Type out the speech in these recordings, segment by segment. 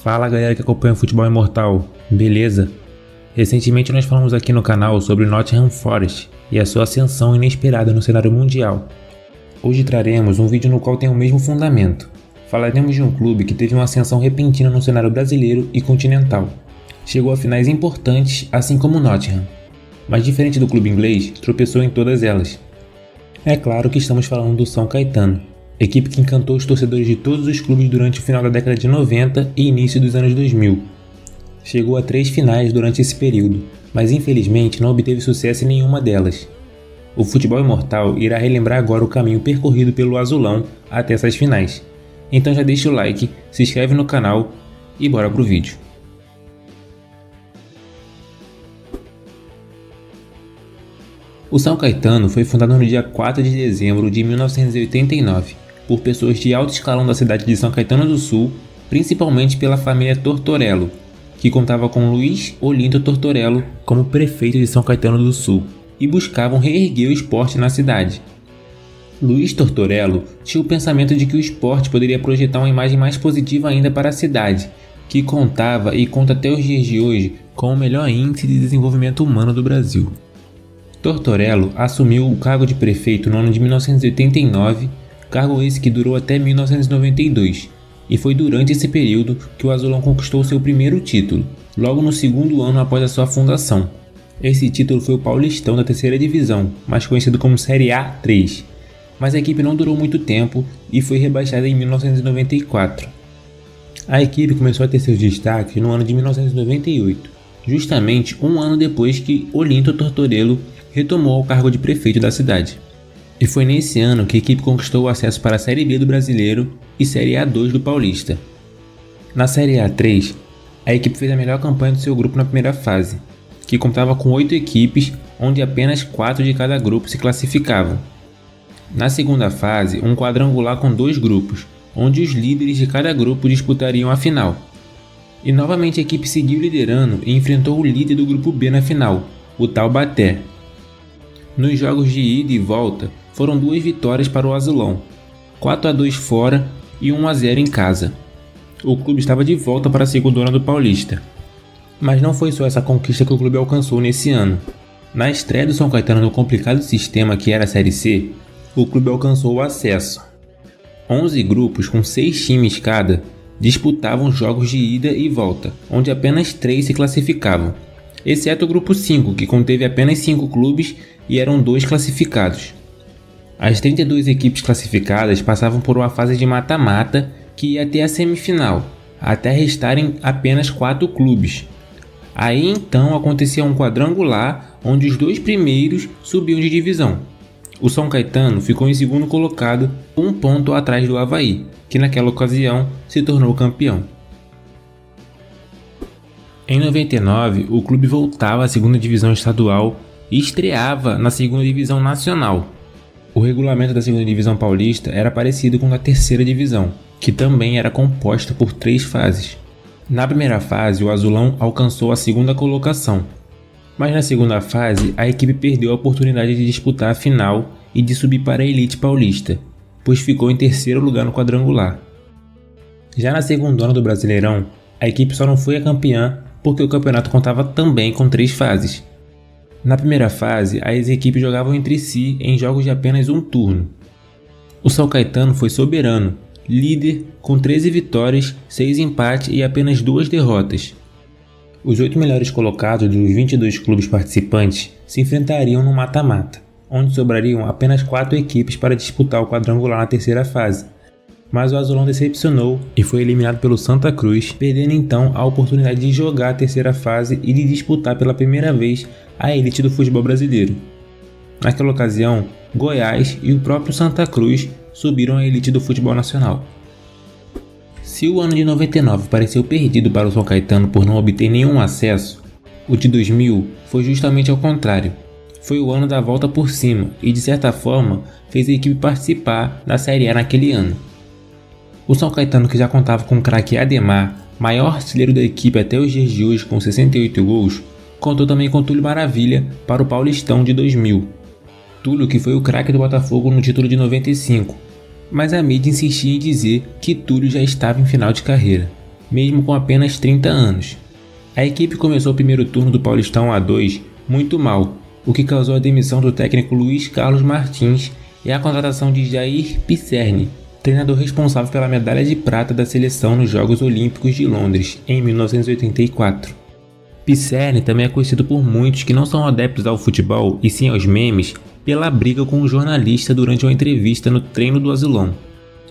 Fala galera que acompanha o Futebol Imortal, beleza? Recentemente nós falamos aqui no canal sobre o Nottingham Forest e a sua ascensão inesperada no cenário mundial. Hoje traremos um vídeo no qual tem o mesmo fundamento. Falaremos de um clube que teve uma ascensão repentina no cenário brasileiro e continental. Chegou a finais importantes, assim como o Nottingham, mas diferente do clube inglês, tropeçou em todas elas. É claro que estamos falando do São Caetano, equipe que encantou os torcedores de todos os clubes durante o final da década de 90 e início dos anos 2000. Chegou a 3 finais durante esse período, mas infelizmente não obteve sucesso em nenhuma delas. O Futebol Imortal irá relembrar agora o caminho percorrido pelo Azulão até essas finais. Então já deixa o like, se inscreve no canal e bora pro vídeo. O São Caetano foi fundado no dia 4 de dezembro de 1989 por pessoas de alto escalão da cidade de São Caetano do Sul, principalmente pela família Tortorello, que contava com Luiz Olinto Tortorello como prefeito de São Caetano do Sul, e buscavam reerguer o esporte na cidade. Luiz Tortorello tinha o pensamento de que o esporte poderia projetar uma imagem mais positiva ainda para a cidade, que contava e conta até os dias de hoje com o melhor índice de desenvolvimento humano do Brasil. Tortorello assumiu o cargo de prefeito no ano de 1989, cargo esse que durou até 1992, e foi durante esse período que o Azulão conquistou seu primeiro título, logo no segundo ano após a sua fundação. Esse título foi o Paulistão da terceira divisão, mais conhecido como Série A3, mas a equipe não durou muito tempo e foi rebaixada em 1994. A equipe começou a ter seus destaques no ano de 1998, justamente um ano depois que Olinto Tortorello retomou o cargo de prefeito da cidade. E foi nesse ano que a equipe conquistou o acesso para a Série B do Brasileiro e Série A2 do Paulista. Na Série A3, a equipe fez a melhor campanha do seu grupo na primeira fase, que contava com 8 equipes, onde apenas 4 de cada grupo se classificavam. Na segunda fase, um quadrangular com 2 grupos, onde os líderes de cada grupo disputariam a final. E novamente a equipe seguiu liderando e enfrentou o líder do grupo B na final, o Taubaté. Nos jogos de ida e volta, foram 2 vitórias para o Azulão, 4-2 fora e 1-0 em casa. O clube estava de volta para a segunda do Paulista. Mas não foi só essa conquista que o clube alcançou nesse ano. Na estreia do São Caetano no complicado sistema que era a Série C, o clube alcançou o acesso. 11 grupos com 6 times cada disputavam jogos de ida e volta, onde apenas 3 se classificavam, exceto o grupo 5, que conteve apenas 5 clubes e eram 2 classificados. As 32 equipes classificadas passavam por uma fase de mata-mata que ia até a semifinal, até restarem apenas 4 clubes. Aí então acontecia um quadrangular onde os 2 primeiros subiam de divisão. O São Caetano ficou em segundo colocado, 1 ponto atrás do Avaí, que naquela ocasião se tornou campeão. Em 99, o clube voltava à segunda divisão estadual e estreava na segunda divisão nacional. O regulamento da segunda divisão paulista era parecido com o da terceira divisão, que também era composta por 3 fases. Na primeira fase, o Azulão alcançou a segunda colocação, mas na segunda fase a equipe perdeu a oportunidade de disputar a final e de subir para a elite paulista, pois ficou em terceiro lugar no quadrangular. Já na segunda do Brasileirão, a equipe só não foi a campeã porque o campeonato contava também com 3 fases. Na primeira fase, as equipes jogavam entre si em jogos de apenas um turno. O São Caetano foi soberano, líder com 13 vitórias, 6 empates e apenas 2 derrotas. Os 8 melhores colocados dos 22 clubes participantes se enfrentariam no mata-mata, onde sobrariam apenas 4 equipes para disputar o quadrangular na terceira fase. Mas o Azulão decepcionou e foi eliminado pelo Santa Cruz, perdendo então a oportunidade de jogar a terceira fase e de disputar pela primeira vez a elite do futebol brasileiro. Naquela ocasião, Goiás e o próprio Santa Cruz subiram à elite do futebol nacional. Se o ano de 99 pareceu perdido para o São Caetano por não obter nenhum acesso, o de 2000 foi justamente ao contrário. Foi o ano da volta por cima e de certa forma fez a equipe participar da Série A naquele ano. O São Caetano, que já contava com o craque Ademar, maior artilheiro da equipe até os dias de hoje com 68 gols, contou também com Túlio Maravilha para o Paulistão de 2000. Túlio, que foi o craque do Botafogo no título de 95, mas a mídia insistia em dizer que Túlio já estava em final de carreira. mesmo com apenas 30 anos. A equipe começou o primeiro turno do Paulistão A2 muito mal, o que causou a demissão do técnico Luiz Carlos Martins e a contratação de Jair Pisserni, treinador responsável pela medalha de prata da seleção nos Jogos Olímpicos de Londres, em 1984. Pisserni também é conhecido por muitos que não são adeptos ao futebol e sim aos memes pela briga com um jornalista durante uma entrevista no treino do Azulão.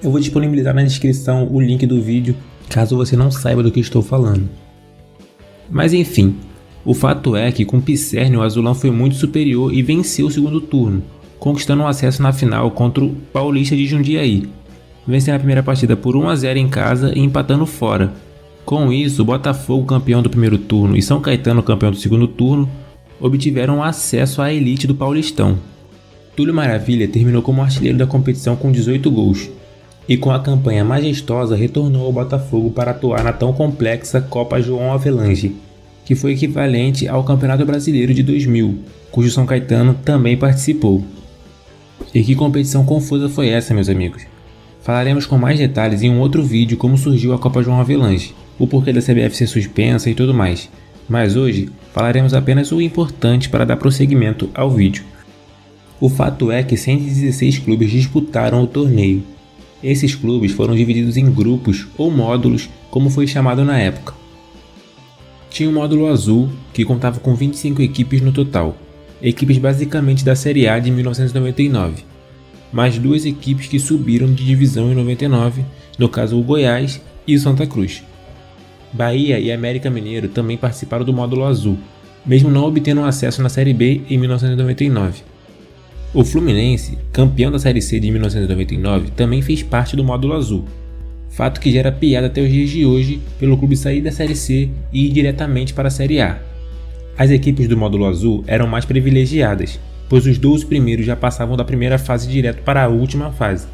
Eu vou disponibilizar na descrição o link do vídeo caso você não saiba do que estou falando. Mas enfim, o fato é que com Pisserni o Azulão foi muito superior e venceu o segundo turno, conquistando um acesso na final contra o Paulista de Jundiaí, vencendo a primeira partida por 1-0 em casa e empatando fora. Com isso, o Botafogo, campeão do primeiro turno, e São Caetano, campeão do segundo turno, obtiveram acesso à elite do Paulistão. Túlio Maravilha terminou como artilheiro da competição com 18 gols, e com a campanha majestosa retornou ao Botafogo para atuar na tão complexa Copa João Avelange, que foi equivalente ao Campeonato Brasileiro de 2000, cujo São Caetano também participou. E que competição confusa foi essa, meus amigos? Falaremos com mais detalhes em um outro vídeo como surgiu a Copa João Avelange, o porquê da CBF ser suspensa e tudo mais, mas hoje falaremos apenas o importante para dar prosseguimento ao vídeo. O fato é que 116 clubes disputaram o torneio. Esses clubes foram divididos em grupos ou módulos, como foi chamado na época. Tinha o módulo azul, que contava com 25 equipes no total, equipes basicamente da Série A de 1999, mais duas equipes que subiram de divisão em 99, no caso o Goiás e o Santa Cruz. Bahia e América Mineiro também participaram do módulo azul, mesmo não obtendo acesso na Série B em 1999. O Fluminense, campeão da Série C de 1999, também fez parte do módulo azul, fato que gera piada até os dias de hoje pelo clube sair da Série C e ir diretamente para a Série A. As equipes do módulo azul eram mais privilegiadas, pois os 12 primeiros já passavam da primeira fase direto para a última fase.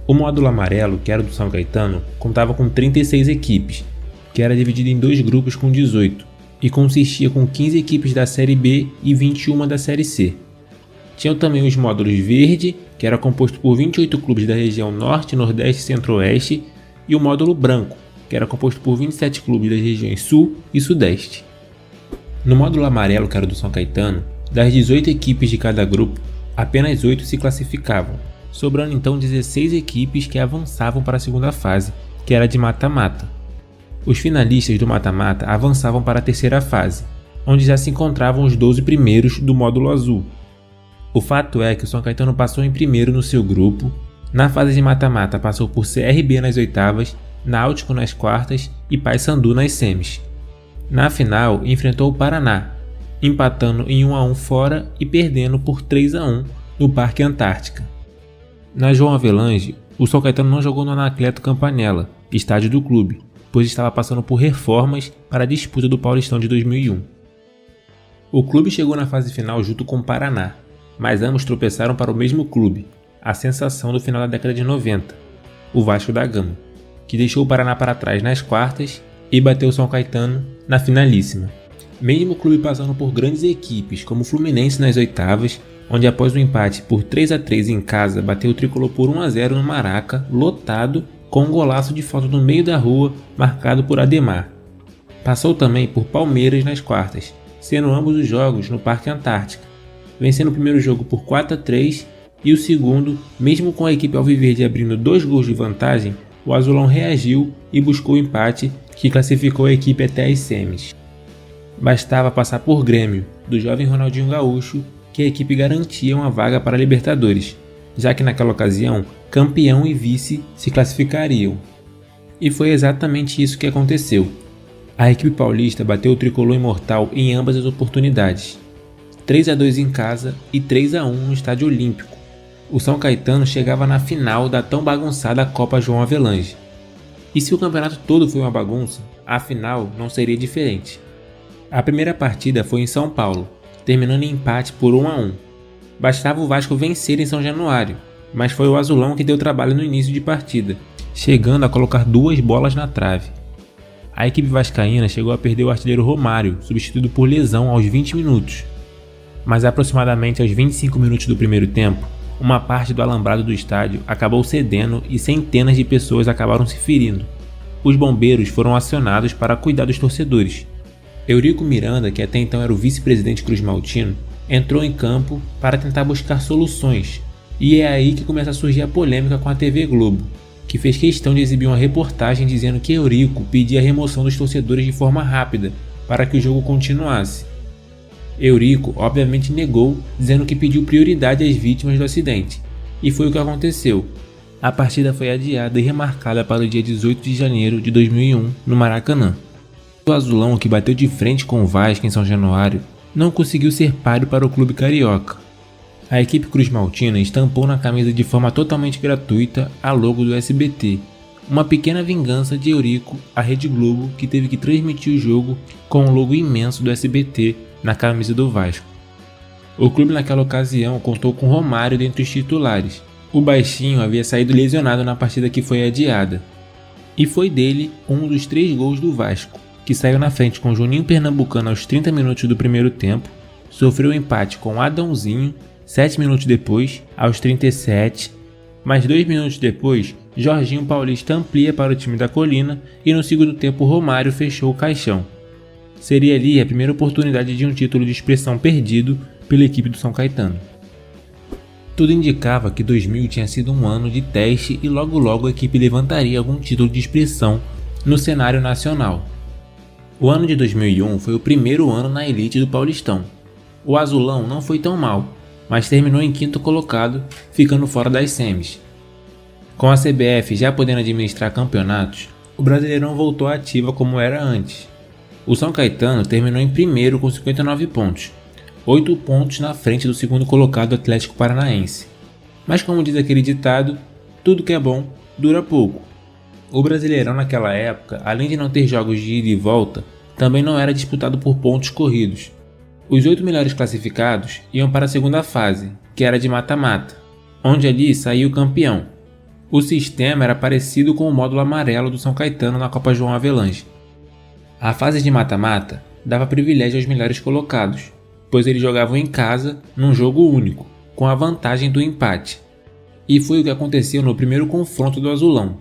O módulo amarelo, que era do São Caetano, contava com 36 equipes, que era dividido em dois grupos com 18, e consistia com 15 equipes da Série B e 21 da Série C. Tinham também os módulos verde, que era composto por 28 clubes da região Norte, Nordeste e Centro-Oeste, e o módulo branco, que era composto por 27 clubes das regiões Sul e Sudeste. No módulo amarelo, que era do São Caetano, das 18 equipes de cada grupo, apenas 8 se classificavam, sobrando então 16 equipes que avançavam para a segunda fase, que era de mata-mata. Os finalistas do mata-mata avançavam para a terceira fase, onde já se encontravam os 12 primeiros do módulo azul. O fato é que o São Caetano passou em primeiro no seu grupo, na fase de mata-mata passou por CRB nas oitavas, Náutico nas quartas e Paysandu nas semis. Na final enfrentou o Paraná, empatando em 1-1 fora e perdendo por 3-1 no Parque Antártica. Na João Avelange, o São Caetano não jogou no Anacleto Campanella, estádio do clube, pois estava passando por reformas para a disputa do Paulistão de 2001. O clube chegou na fase final junto com o Paraná, mas ambos tropeçaram para o mesmo clube, a sensação do final da década de 90, o Vasco da Gama, que deixou o Paraná para trás nas quartas e bateu o São Caetano na finalíssima. Mesmo o clube passando por grandes equipes como o Fluminense nas oitavas, onde após o empate por 3-3 em casa bateu o tricolor por 1-0 no Maraca, lotado, com um golaço de falta no meio da rua marcado por Ademar. Passou também por Palmeiras nas quartas, sendo ambos os jogos no Parque Antártica, vencendo o primeiro jogo por 4-3 e o segundo, mesmo com a equipe alviverde abrindo 2 gols de vantagem, o Azulão reagiu e buscou o empate que classificou a equipe até as semis. Bastava passar por Grêmio, do jovem Ronaldinho Gaúcho, que a equipe garantia uma vaga para a Libertadores, já que naquela ocasião, campeão e vice se classificariam. E foi exatamente isso que aconteceu. A equipe paulista bateu o tricolor imortal em ambas as oportunidades. 3-2 em casa e 3-1 no Estádio Olímpico. O São Caetano chegava na final da tão bagunçada Copa João Avelange. E se o campeonato todo foi uma bagunça, a final não seria diferente. A primeira partida foi em São Paulo, terminando em empate por 1-1. Bastava o Vasco vencer em São Januário, mas foi o Azulão que deu trabalho no início de partida, chegando a colocar 2 bolas na trave. A equipe vascaína chegou a perder o artilheiro Romário, substituído por lesão aos 20 minutos. Mas aproximadamente aos 25 minutos do primeiro tempo, uma parte do alambrado do estádio acabou cedendo e centenas de pessoas acabaram se ferindo. os bombeiros foram acionados para cuidar dos torcedores. Eurico Miranda, que até então era o vice-presidente cruzmaltino, entrou em campo para tentar buscar soluções, e é aí que começa a surgir a polêmica com a TV Globo, que fez questão de exibir uma reportagem dizendo que Eurico pedia a remoção dos torcedores de forma rápida para que o jogo continuasse. Eurico obviamente negou, dizendo que pediu prioridade às vítimas do acidente, e foi o que aconteceu. A partida foi adiada e remarcada para o dia 18 de janeiro de 2001 no Maracanã. O azulão, que bateu de frente com o Vasco em São Januário, não conseguiu ser páreo para o clube carioca. A equipe cruzmaltina estampou na camisa de forma totalmente gratuita a logo do SBT, uma pequena vingança de Eurico à Rede Globo, que teve que transmitir o jogo com o logo imenso do SBT na camisa do Vasco. O clube naquela ocasião contou com Romário dentre os titulares. O baixinho havia saído lesionado na partida que foi adiada. E foi dele um dos 3 gols do Vasco, que saiu na frente com Juninho Pernambucano aos 30 minutos do primeiro tempo, sofreu empate com Adãozinho 7 minutos depois, aos 37, mais 2 minutos depois, Jorginho Paulista amplia para o time da Colina e no segundo tempo Romário fechou o caixão. Seria ali a primeira oportunidade de um título de expressão perdido pela equipe do São Caetano. Tudo indicava que 2000 tinha sido um ano de teste e logo a equipe levantaria algum título de expressão no cenário nacional. O ano de 2001 foi o primeiro ano na elite do Paulistão. O azulão não foi tão mal, mas terminou em 5º colocado, ficando fora das semis. Com a CBF já podendo administrar campeonatos, o Brasileirão voltou à ativa como era antes. O São Caetano terminou em primeiro com 59 pontos, 8 pontos na frente do 2º colocado Atlético Paranaense. Mas como diz aquele ditado, tudo que é bom dura pouco. O Brasileirão naquela época, além de não ter jogos de ida e volta, também não era disputado por pontos corridos. Os 8 melhores classificados iam para a segunda fase, que era de mata-mata, onde ali saía o campeão. O sistema era parecido com o módulo amarelo do São Caetano na Copa João Avelange. A fase de mata-mata dava privilégio aos melhores colocados, pois eles jogavam em casa num jogo único, com a vantagem do empate. E foi o que aconteceu no primeiro confronto do azulão.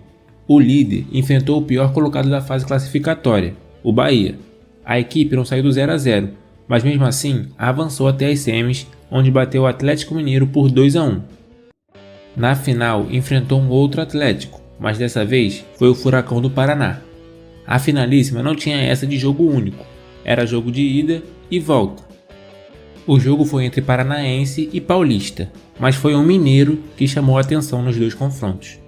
O líder enfrentou o pior colocado da fase classificatória, o Bahia. A equipe não saiu do 0-0, mas mesmo assim avançou até as semis, onde bateu o Atlético Mineiro por 2-1. Na final enfrentou um outro Atlético, mas dessa vez foi o Furacão do Paraná. A finalíssima não tinha essa de jogo único, era jogo de ida e volta. O jogo foi entre Paranaense e Paulista, mas foi um mineiro que chamou a atenção nos dois confrontos.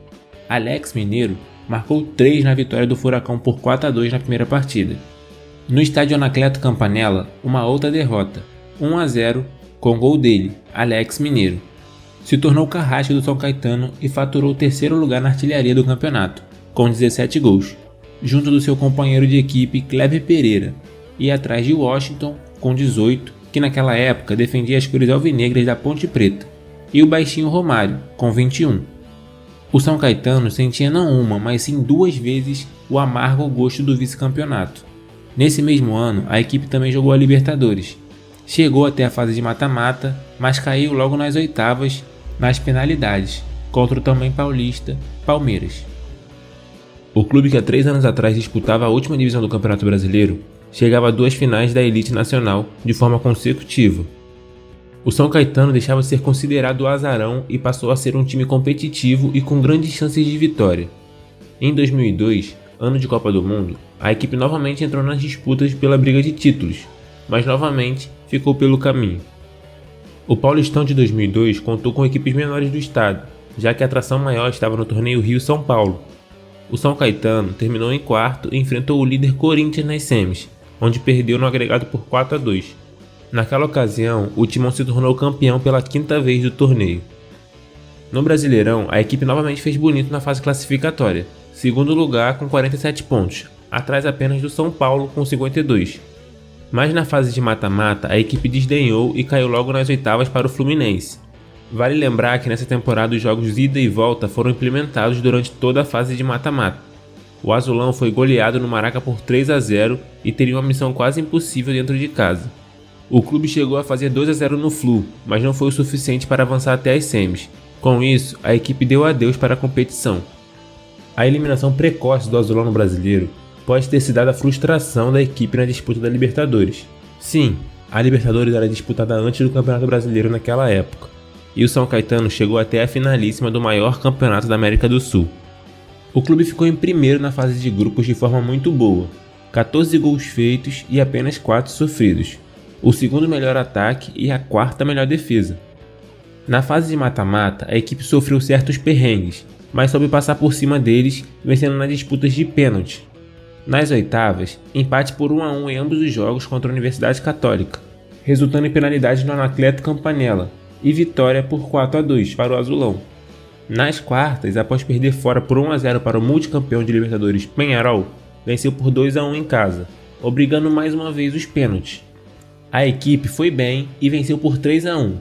Alex Mineiro marcou 3 na vitória do Furacão por 4-2 na primeira partida. No estádio Anacleto Campanella, uma outra derrota, 1-0, com gol dele, Alex Mineiro. Se tornou carrasco do São Caetano e faturou o 3º lugar na artilharia do campeonato, com 17 gols, junto do seu companheiro de equipe Kleber Pereira, e atrás de Washington, com 18, que naquela época defendia as cores alvinegras da Ponte Preta, e o baixinho Romário, com 21. O São Caetano sentia não uma, mas sim 2 vezes o amargo gosto do vice-campeonato. Nesse mesmo ano, a equipe também jogou a Libertadores. Chegou até a fase de mata-mata, mas caiu logo nas oitavas, nas penalidades, contra o também paulista Palmeiras. O clube que há 3 anos atrás disputava a última divisão do Campeonato Brasileiro, chegava a 2 finais da elite nacional de forma consecutiva. O São Caetano deixava de ser considerado o azarão e passou a ser um time competitivo e com grandes chances de vitória. Em 2002, ano de Copa do Mundo, a equipe novamente entrou nas disputas pela briga de títulos, mas novamente ficou pelo caminho. O Paulistão de 2002 contou com equipes menores do estado, já que a atração maior estava no torneio Rio-São Paulo. O São Caetano terminou em 4º e enfrentou o líder Corinthians nas semis, onde perdeu no agregado por 4-2. Naquela ocasião, o Timão se tornou campeão pela 5ª vez do torneio. No Brasileirão, a equipe novamente fez bonito na fase classificatória, 2º lugar com 47 pontos, atrás apenas do São Paulo com 52. Mas na fase de mata-mata, a equipe desdenhou e caiu logo nas oitavas para o Fluminense. Vale lembrar que nessa temporada os jogos ida e volta foram implementados durante toda a fase de mata-mata. O azulão foi goleado no Maraca por 3-0 e teria uma missão quase impossível dentro de casa. O clube chegou a fazer 2-0 no Flu, mas não foi o suficiente para avançar até as semis. Com isso, a equipe deu adeus para a competição. A eliminação precoce do Azulão no Brasileiro pode ter se dado a frustração da equipe na disputa da Libertadores. Sim, a Libertadores era disputada antes do Campeonato Brasileiro naquela época, e o São Caetano chegou até a finalíssima do maior campeonato da América do Sul. O clube ficou em primeiro na fase de grupos de forma muito boa, 14 gols feitos e apenas 4 sofridos, o segundo melhor ataque e a quarta melhor defesa. Na fase de mata-mata, a equipe sofreu certos perrengues, mas soube passar por cima deles, vencendo nas disputas de pênalti. Nas oitavas, empate por 1-1 em ambos os jogos contra a Universidade Católica, resultando em penalidade no Anacleto Campanella, e vitória por 4-2 para o Azulão. Nas quartas, após perder fora por 1-0 para o multicampeão de Libertadores Peñarol, venceu por 2-1 em casa, obrigando mais uma vez os pênaltis. A equipe foi bem e venceu por 3-1.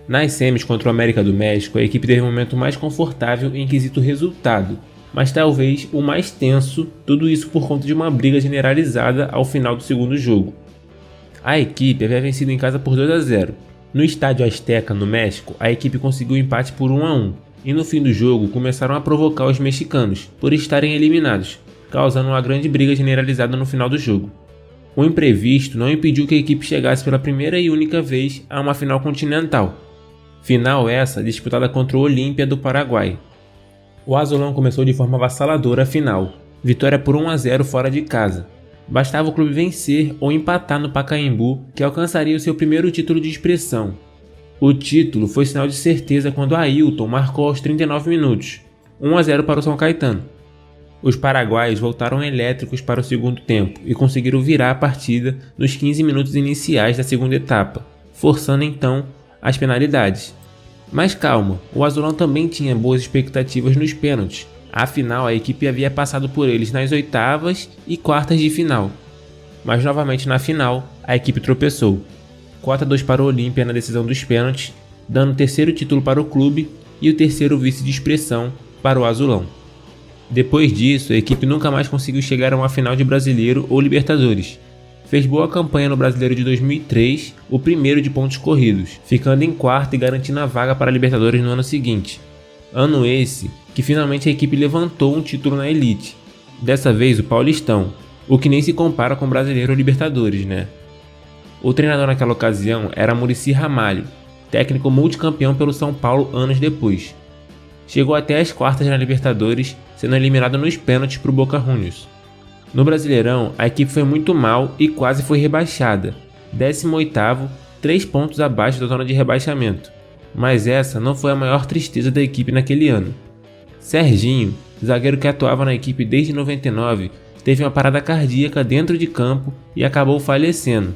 Nas semis contra o América do México, a equipe teve um momento mais confortável em quesito resultado, mas talvez o mais tenso, tudo isso por conta de uma briga generalizada ao final do segundo jogo. A equipe havia vencido em casa por 2-0. No estádio Azteca, no México, a equipe conseguiu empate por 1-1, e no fim do jogo começaram a provocar os mexicanos por estarem eliminados, causando uma grande briga generalizada no final do jogo. O imprevisto não impediu que a equipe chegasse pela primeira e única vez a uma final continental. Final essa disputada contra o Olímpia do Paraguai. O Azulão começou de forma avassaladora a final, vitória por 1-0 fora de casa. Bastava o clube vencer ou empatar no Pacaembu que alcançaria o seu primeiro título de expressão. O título foi sinal de certeza quando Ailton marcou aos 39 minutos, 1-0 para o São Caetano. Os paraguaios voltaram elétricos para o segundo tempo e conseguiram virar a partida nos 15 minutos iniciais da segunda etapa, forçando então as penalidades. Mas calma, o Azulão também tinha boas expectativas nos pênaltis, afinal a equipe havia passado por eles nas oitavas e quartas de final. Mas novamente na final, a equipe tropeçou. 4-2 para o Olímpia na decisão dos pênaltis, dando o terceiro título para o clube e o terceiro vice de expressão para o Azulão. Depois disso, a equipe nunca mais conseguiu chegar a uma final de Brasileiro ou Libertadores. Fez boa campanha no Brasileiro de 2003, o primeiro de pontos corridos, ficando em quarto e garantindo a vaga para a Libertadores no ano seguinte. Ano esse que finalmente a equipe levantou um título na elite, dessa vez o Paulistão, o que nem se compara com o Brasileiro ou Libertadores, né? O treinador naquela ocasião era Muricy Ramalho, técnico multicampeão pelo São Paulo anos depois. Chegou até as quartas na Libertadores, sendo eliminado nos pênaltis para o Boca Juniors. No Brasileirão, a equipe foi muito mal e quase foi rebaixada, 18º, 3 pontos abaixo da zona de rebaixamento. Mas essa não foi a maior tristeza da equipe naquele ano. Serginho, zagueiro que atuava na equipe desde 99, teve uma parada cardíaca dentro de campo e acabou falecendo.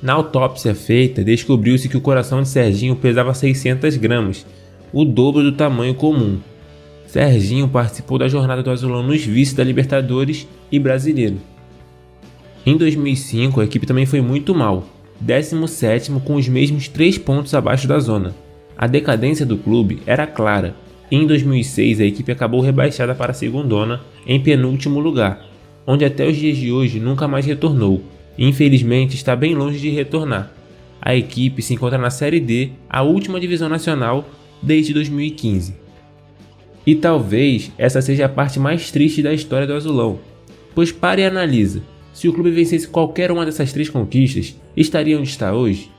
Na autópsia feita, descobriu-se que o coração de Serginho pesava 600 gramas, o dobro do tamanho comum. Serginho participou da jornada do Azulão nos vices da Libertadores e Brasileiro. Em 2005, a equipe também foi muito mal, 17º com os mesmos 3 pontos abaixo da zona. A decadência do clube era clara. Em 2006, a equipe acabou rebaixada para a segundona em penúltimo lugar, onde até os dias de hoje nunca mais retornou. Infelizmente, está bem longe de retornar. A equipe se encontra na Série D, a última divisão nacional, desde 2015. E talvez essa seja a parte mais triste da história do Azulão, pois pare e analisa, se o clube vencesse qualquer uma dessas 3 conquistas, estaria onde está hoje?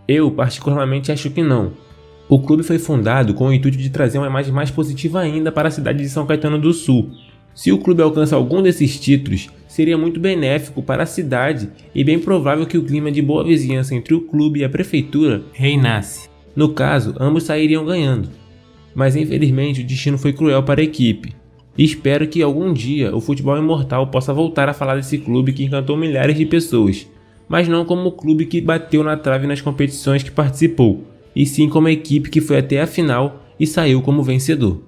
Eu particularmente acho que não. O clube foi fundado com o intuito de trazer uma imagem mais positiva ainda para a cidade de São Caetano do Sul. Se o clube alcança algum desses títulos, seria muito benéfico para a cidade e bem provável que o clima de boa vizinhança entre o clube e a prefeitura reinasse. No caso, ambos sairiam ganhando. Mas infelizmente o destino foi cruel para a equipe. E espero que algum dia o futebol imortal possa voltar a falar desse clube que encantou milhares de pessoas, mas não como o clube que bateu na trave nas competições que participou, e sim como a equipe que foi até a final e saiu como vencedor.